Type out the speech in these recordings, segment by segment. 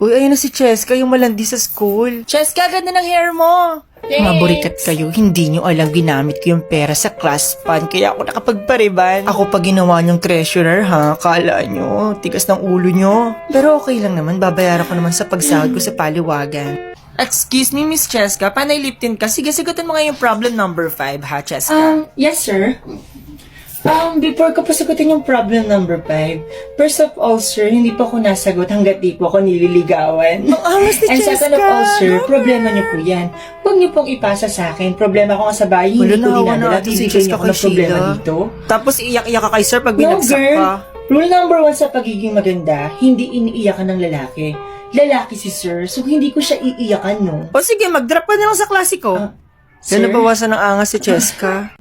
Uy, ayun na si Cheska, yung malandi sa school. Cheska, ganda ng hair mo! Maburikat kayo, hindi nyo alam ginamit ko yung pera sa class fund kaya ako nakapagpariban. Ako pa ginawa nyong treasurer ha, kala nyo, tigas ng ulo nyo. Pero okay lang naman, babayaran ko naman sa pagsahod ko sa paliwagan. Excuse me, Miss Cheska, panay lip tint ka. Sige, sagutin mo nga yung problem number 5 ha, Cheska. Yes, sir. Before ko pa sagutin yung problem number 5, first of all, sir, hindi pa ako nasagot hanggat di po ako nililigawan. Ang angas ni And Cheska! second of all, sir, problema niyo po yan. Huwag niyo pong ipasa sa akin. Problema ko nga sa bahay, Wala, hindi ko naawa dinadala. natin si Bibigyan Cheska niyo ako kay ng problema Sheila. dito. Tapos iiyak-iyak ka kay sir pag No, binagsak girl. ka. Rule number 1 sa pagiging maganda, hindi iniiyakan ng lalaki. Lalaki si sir, so hindi ko siya iiyakan, no? O sige, mag-drop ka na lang sa klasiko. Sir? Yan nabawasan ng angas si Cheska.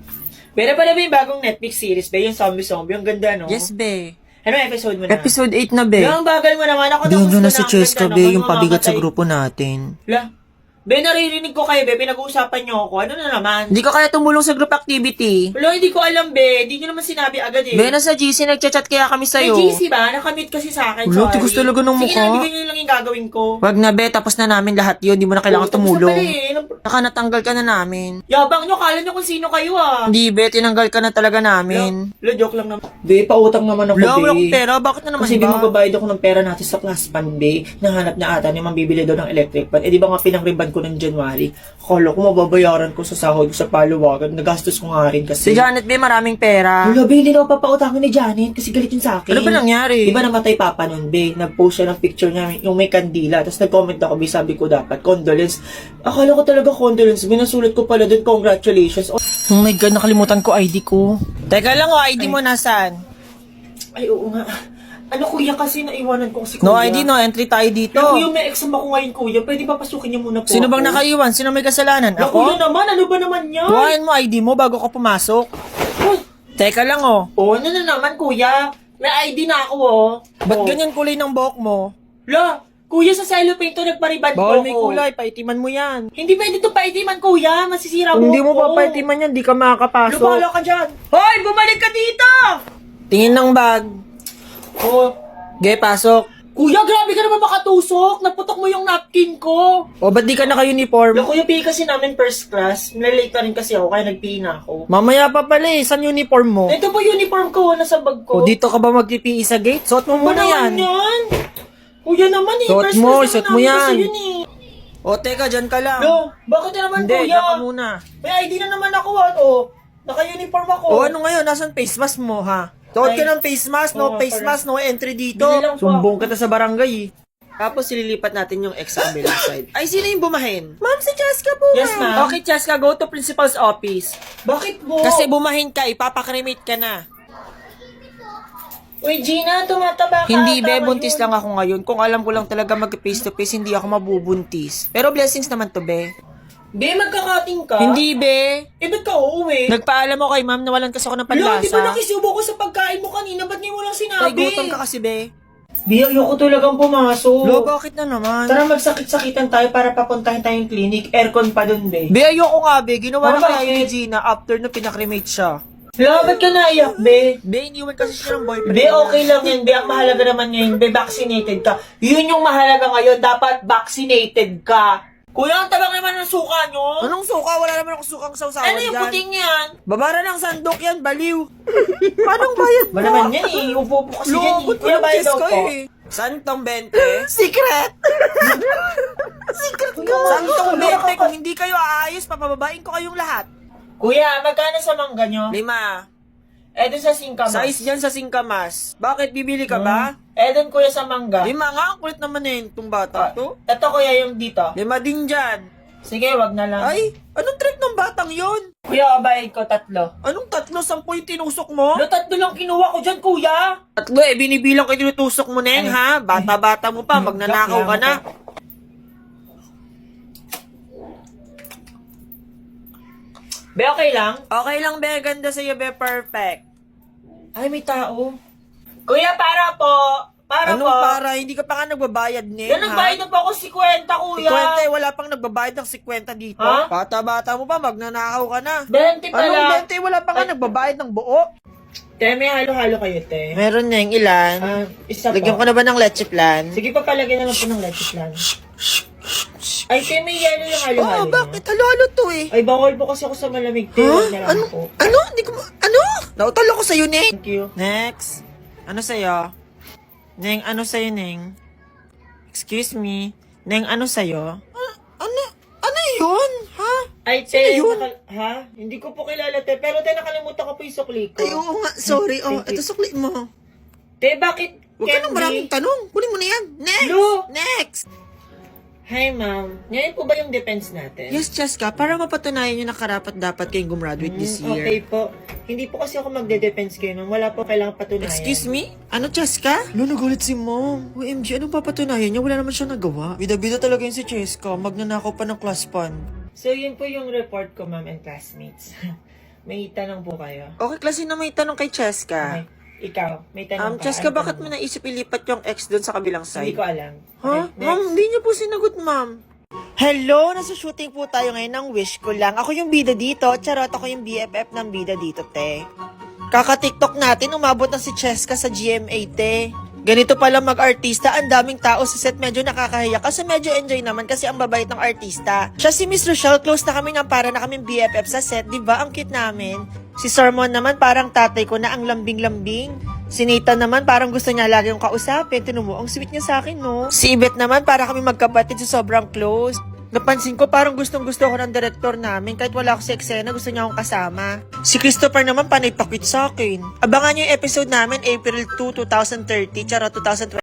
Pero pala ba yung bagong Netflix series, ba? Yung zombie-zombie, ang ganda, no? Yes, be. Ano episode mo na? Episode 8 na, be. Ang bagal mo naman. Ako Doon tapos na ko si ang Cheska, ganda, be, no? yung pabigat sa Mamamatay. grupo natin. La, be, naririnig ko kayo, be. Pinag-uusapan niyo ako. Ano na naman? Hindi ka kaya tumulong sa group activity. Wala, hindi ko alam, be. Hindi niyo naman sinabi agad, eh. Be, nasa GC, nagchat-chat kaya kami May sa'yo. GC ba? Nakamit kasi sa akin, Wala, sorry. tigas talaga ng Sige mukha. na, bigyan niyo lang yung gagawin ko. Wag na, be, tapos na namin lahat yun. Di mo na kailangan Oo, tapos na tumulong. pala, eh. Saka natanggal ka na namin. Yabang niyo, kala niyo kung sino kayo, ah. Hindi, be, tinanggal ka na talaga namin. Lo, joke lang naman. Be, pautang naman ako, Wala, be. wala akong pera. Bakit na naman Kasi ba? magbabayad ako ng pera natin sa class fund, be. Nahanap na ata ni mambibili daw ng electric fan. Eh, di ba nga pinang-riban ko ng January? Akala ko mababayaran ko sa sahod ko sa paluwagan. Nagastos ko nga rin kasi. Si Janet, be, maraming pera. Wala, be, hindi na ako papautangin ni Janet kasi galit yun sa akin. Ano ba nangyari? Di ba namatay papa nun, be? Nag-post siya ng picture niya, yung may kandila. Tapos nag-comment ako, be, sabi ko dapat, condolence. Akala ko talaga condolence. Binasulat ko pala dun, congratulations. Oh my God, nakalimutan ko ID ko. Teka lang, ID mo nasaan? Ay, oo nga. Ano, kuya, kasi naiwanan ko si kuya. No ID, no entry tayo dito. Pero kuya, may exam ako ngayon, kuya. Pwede ba pasukin niyo muna po Sino bang ako? nakaiwan? Sino may kasalanan? Na, kuya Ako? naman, ano ba naman yan? Kuhain mo ID mo bago ka pumasok. Uy, Teka lang, oh. ano na naman, kuya? May ID na ako, oh. Ba't Oh. ganyan kulay ng buhok mo? La, kuya, sa cellophane to, nagpariban ko. Bawal may oh. kulay, paitiman mo yan. Hindi pwede to paitiman, kuya. Masisira Kung hindi mo ko. papaitiman yan, di ka makakapasok. Lupala ka dyan. Hoy, bumalik ka dito! Tingin ng bag. Oh, Ge, pasok. kuya, grabe ka naman makatusok. Naputok mo yung napkin ko. O, ba't di ka naka-uniform? La, kuya, PE kasi namin first class. Nalilate na rin kasi ako, kaya nag-PE na ako. Mamaya pa pala eh, saan uniform mo? Ito po uniform ko, nasa bag ko. O, dito ka ba mag-PE sa gate? Suot mo Ano muna yan. naman yan? Kuya naman eh, Suot first mo, class suot naman mo namin yan. kasi yun eh. O, teka, dyan ka lang. No, bakit na naman Hindi, kuya? dyan ka muna. May ID na naman ako oh. Naka-uniform ako. O, ano ngayon? Nasaan face mask mo, ha? Suot ka Ay. ng face mask, no Oo, face parang- mask, no entry dito. Bili lang po Sumbong ka sa barangay, eh. Tapos, sililipat natin yung ex sa kabilang side. Ay, sino yung bumahin? Ma'am, si Cheska po. Yes, ma'am. Okay, Cheska, go to principal's office. Bakit mo? Kasi bumahin ka, ipapakremate ka na. Uy, Gina, tumataba ka. Hindi, be, Tama buntis yun. lang ako ngayon. Kung alam ko lang talaga mag-face to face, hindi ako mabubuntis. Pero blessings naman to, be. Be, magkakating ka? Hindi, be. Eh, ba't ka uuwi? Nagpaalam mo kay ma'am na walang kasi ako ng Wala, di ba panlasa. nakisubo ko sa pagkain mo kanina? Ba't ngayon mo lang Ay, sinabi? gutom ka kasi, be. Be, ayoko talagang pumasok. Lo, bakit na naman? Tara, magsakit-sakitan tayo para papuntahin tayong clinic. Aircon pa dun, be. Be, ayoko nga, be. Ginawa na Bakit? kaya yun ni Gina after na pinakremate siya. La, ba't ka naiyak, be? Be, iniwan kasi siya ng boyfriend. Be, okay lang yan. Be, ang mahalaga naman ngayon, be, vaccinated ka. Yun yung mahalaga ngayon. Dapat vaccinated ka. Kuya, ang tabang naman ng suka nyo. Anong suka? Wala naman akong sukang sausawan Ano yung dyan. puting yan? Babara ng sandok yan, baliw. Anong bayad mo? Ba naman yan eh. Upo po kasi yan eh. Lobot mo Kuya, ng bayad kiss daw ko po. eh. Santong 20? Secret! Secret ko! Santong 20, kung hindi kayo aayos, papababain ko kayong lahat. Kuya, magkano sa mangga nyo? 5. Eh, dun sa singkamas. Size dyan sa singkamas. Bakit, bibili ka ba? Eh, dun kuya sa mangga. 5 nga, ang kulit naman eh, itong bata to. Ito kuya yung dito. 5 din dyan. Sige, wag na lang. Ay, anong trip ng batang yon? Kuya, bayad ko 3. Anong 3, 10 yung tinusok mo? 3 lang kinuha ko dyan, kuya. 3 eh, binibilang ko yung tinutusok mo, Neng, ha? Bata-bata mo pa, magnanakaw ka na. Be, okay lang? Okay lang, be. Ganda sa'yo, be. Perfect. Ay, may tao. Kuya, para po. Para Anong po. para? Hindi ka pa nga nagbabayad, Neng, Yan, nagbayad na po ako 50, kuya. 50 eh, wala pang nagbabayad ng 50 dito. Ha? Bata-bata mo pa, magnanakaw ka na. 20 pa Anong lang. 20? Wala pa nga nagbabayad ng buo. Te, may halo-halo kayo, te. Meron na yung ilan. Isa Lagyan ko po. na ba ng leche plan? Sige pa, palagyan na lang po ng lettuce lang. Ay, te, may yelo yung halo-halo. Oh, bakit? Halo-halo to eh. Ay, bawal po kasi ako sa malamig, te. Huwag na lang po. Ano? Hindi ko ano? Nautal ako sa'yo, Neng. Thank you. Next. Ano sa'yo? Neng, ano sa'yo, Neng? Excuse me. Neng, ano sa'yo? Ano yun? Ha? Ay, te, Sino yun? ha? Hindi ko po kilala, te. Pero, te, nakalimutan ko po yung sukli ko. Ay, oo nga. Sorry. Oh, Thank you. ito sukli mo. Te, bakit Huwag ka nang maraming tanong. Kunin mo na yan. Next! Lu! Next! Hi, ma'am. Ngayon po ba yung defense natin? Yes, Cheska. Para mapatunayan nyo na karapat dapat kayong gumraduate this year. Okay po. Hindi po kasi ako magde-defense kayo nung wala po kailangang patunayan. Excuse me? Ano, Cheska? Nagulit si Mom. OMG, anong papatunayan niya? Wala naman siya nagawa. Bida-bida talaga yun si Cheska. Magnanakaw pa ng class fund. So, yun po yung report ko, ma'am and classmates. May tanong po kayo. Okay, klase na may tanong kay Cheska. Okay. Ikaw, may tanong ka. Cheska, Ano bakit mo tanong naisip ilipat yung ex doon sa kabilang Hindi side? ko alam. Ha? Okay, Ma'am, next. hindi niyo po sinagot, ma'am. Hello! Nasa shooting po tayo ngayon ng Wish Ko Lang. Ako yung bida dito. Charot, ako yung BFF ng bida dito, te. Kaka-TikTok natin, umabot na si Cheska sa GMA, te. Ganito pala mag-artista, ang daming tao sa set, medyo nakakahiya kasi medyo enjoy naman kasi ang babait ng artista. Siya si Miss Rochelle, close na kami ng para na kaming BFF sa set, di ba? Ang cute namin. Si Sermon naman parang tatay ko na ang lambing-lambing. Si Nathan naman parang gusto niya lagi yung kausapin. Tinan mo, ang sweet niya sa akin, no? Si Yvette naman para kami magkapatid sa sobrang close. Napansin ko parang gustong-gusto ko ng director namin kahit wala ako sa eksena, gusto niya akong kasama. Si Christopher naman panay pakit sa akin. Abangan niyo yung episode namin April 2, 2030, charot 2020.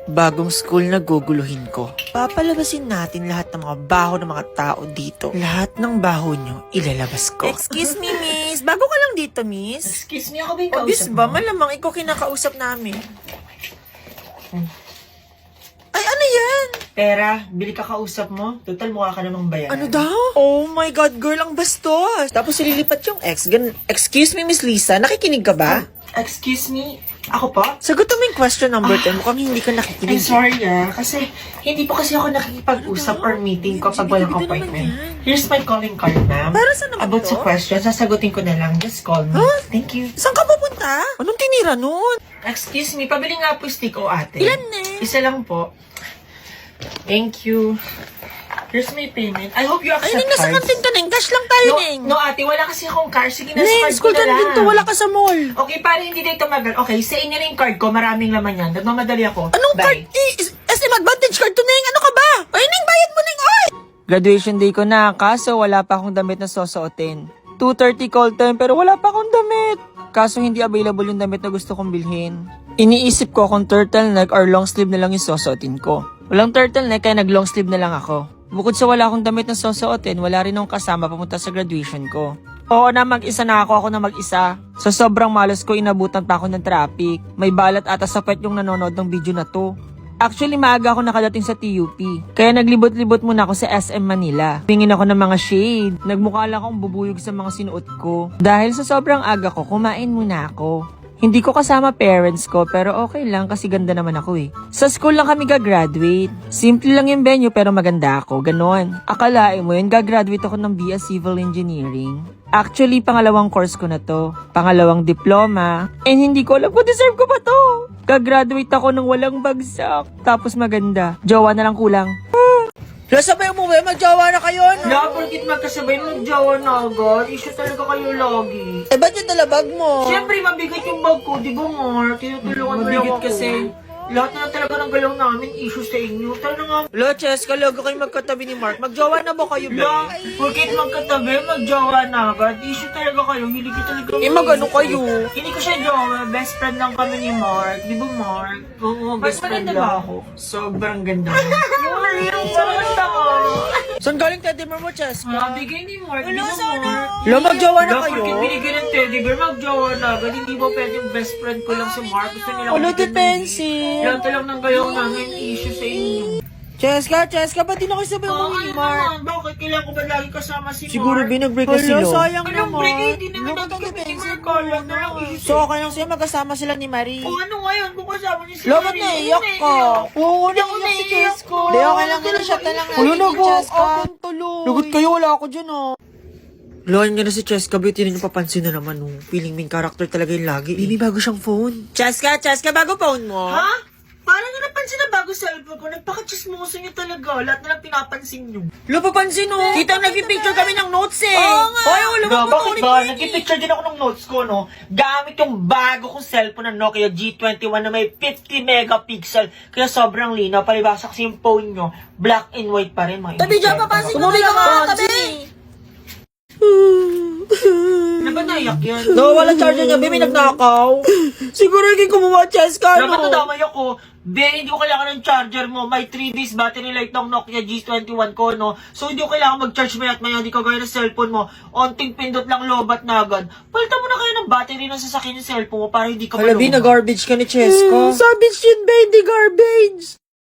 Bagong school na guguluhin ko. Papalabasin natin lahat ng mga baho ng mga tao dito. Lahat ng baho nyo, ilalabas ko. Excuse me, miss. Bago ka lang dito, miss. Excuse me, ako ba yung Obvious kausap ba? mo? Malamang ikaw kinakausap namin. Ay, ano yan? Pera, bili ka kausap mo. Total, mukha ka namang bayan. Ano daw? Oh my God, girl, ang bastos. Tapos ililipat yung ex. Excuse me, Miss Lisa, nakikinig ka ba? Excuse me, ako po? Sagot mo yung question number 10. Mukhang hindi ka I'm nakikinig. sorry kasi hindi po kasi ako nakikipag-usap or meeting kapag walang Bida-bida naman appointment. yan. Here's my calling card, ma'am. Para saan naman About to? sa question, sasagutin ko na lang. Just call me. Huh? Thank you. Saan ka pupunta? Anong tinira nun? Excuse me, pabili nga po stick o ate. Ilan na? Isa lang po. Thank you. Here's my payment. I hope you Ay, accept Ning, nasa cards. kantin ka, Ning. Cash lang tayo, Ning. No, ate, wala kasi akong card. Sige, nasa Ning, card ko school na ka lang. din to. Wala ka sa mall. Okay, para hindi tayo tumagal. Okay, sa inyo na yung card ko. Maraming laman yan. Nagmamadali ako. Anong Bye. card? SM Advantage card to, Ning. Ano ka ba? Ay, Ning, bayad mo, Ning. Ay! Graduation day ko na, kaso wala pa akong damit na susuotin. 2:30 call time, pero wala pa akong damit. Kaso hindi available yung damit na gusto kong bilhin. Iniisip ko kung turtleneck or long sleeve na lang yung susuotin ko. Walang turtleneck kaya nag long sleeve na lang ako. Bukod sa wala akong damit na susuotin, wala rin akong kasama papunta sa graduation ko. Oo na, mag-isa na ako na mag-isa. Sa sobrang malas ko, inabutan pa ako ng traffic. May balat ata sa pet yung nanonood ng video na to. Actually, maaga ako nakadating sa TUP. Kaya naglibot-libot muna ako sa SM Manila. Tingin ako ng mga shade. Nagmukha lang akong bubuyog sa mga sinuot ko. Dahil sa sobrang aga ko, kumain muna ako. Hindi ko kasama parents ko, pero okay lang kasi ganda naman ako eh. Sa school lang kami gagraduate. Simple lang yung venue pero maganda ako, ganon. Akalain mo yun, gagraduate ako ng BS Civil Engineering. Actually, pangalawang course ko na to. Pangalawang diploma. And hindi ko alam kung deserve ko ba to. Gagraduate ako ng walang bagsak. Tapos maganda. Jowa na lang kulang. Sabay mo ba? Magjowa na kayo, no? La, porkit magkasabay, magjawa na agad. Issue talaga kayo lagi. Eh, ba't yung talabag mo? Siyempre, mabigat yung bag ko, di ba, Mark? Tinutulungan mo lang Mabigat ako. kasi. Lahat na talaga ng galaw namin, issue sa inyo. Talaga nga. Lo, Cheska, logo kayo magkatabi ni Mark. Magjowa na ba kayo, be? La, porkit magkatabi, magjawa na agad. Issue talaga kayo, hindi ko talaga. Eh, magano kayo? Hindi ko siya jawa, best friend lang kami ni Mark. Di ba, Mark? Oo, best friend lang ako. Sobrang ganda mo. Yung sarang tao. Saan galing teddy bear mo, Cheska? Mabigay ni Mark, di ba, Mark? Lo, magjowa na La, kayo? porkit binigyan ng teddy bear, magjawa na agad. Hindi ba pwede yung best friend ko lang si Mark? Gusto nila Ulo, ako depensi. lahat lang ng gayaw namin issue sa inyo. Cheska, ba't di na kayo sabay mo ni Mark? Bakit kailangan ko ba lagi kasama si Siguro Mark? binag-break na sila. Sayang Anong break? Hindi naman Lo, natin kami ni depensi Mark. Kala na lang issue So, okay lang sa'yo, magkasama sila ni Marie. O ano ngayon kung kasama niyo si Lo, Marie? ba't naiyak ka? Oo, naiyak si Cheska. Di, okay lang din siya talang Ulo, Cheska. Lugot kayo, wala ako dyan, oh. Loan nga na si Cheska, beauty na papansin na naman, oh. Feeling main character talaga yung lagi. Baby, bago siyang phone. Cheska, bago phone mo? Ha? Parang nga napansin na bago cellphone ko. Nagpaka-chismoso niyo talaga. Lahat na lang pinapansin niyo. Lo, papansin, oh. Kita nag-picture kami ng notes, eh. Oo nga. Ay, ulo mo Bakit ba? Nag-picture din ako ng notes ko, no? Gamit yung bago kong cellphone na Nokia G21 na may 50 megapixel. Kaya sobrang linaw. Palibasa kasi yung phone nyo, black and white pa rin. Tabi dyan, papansin mo ka, tabi! Ano ba naiyak yan? Nawawala charger niya, baby, nagnakaw. Siguro hindi kumuha, Cheska, Dapat no? nadamay ako. Be, hindi ko kailangan ng charger mo. May 3 days battery life ng Nokia G21 ko, no? So, hindi ko kailangan mag-charge mayat maya. Hindi ka gaya ng cellphone mo. Onting pindot lang, lobat na agad. Palitan mo na kayo ng battery ng sasakyan yung cellphone mo para hindi ka Halabi, maluma. na-garbage ka ni Cheska. Savage yun, ba? Hindi garbage.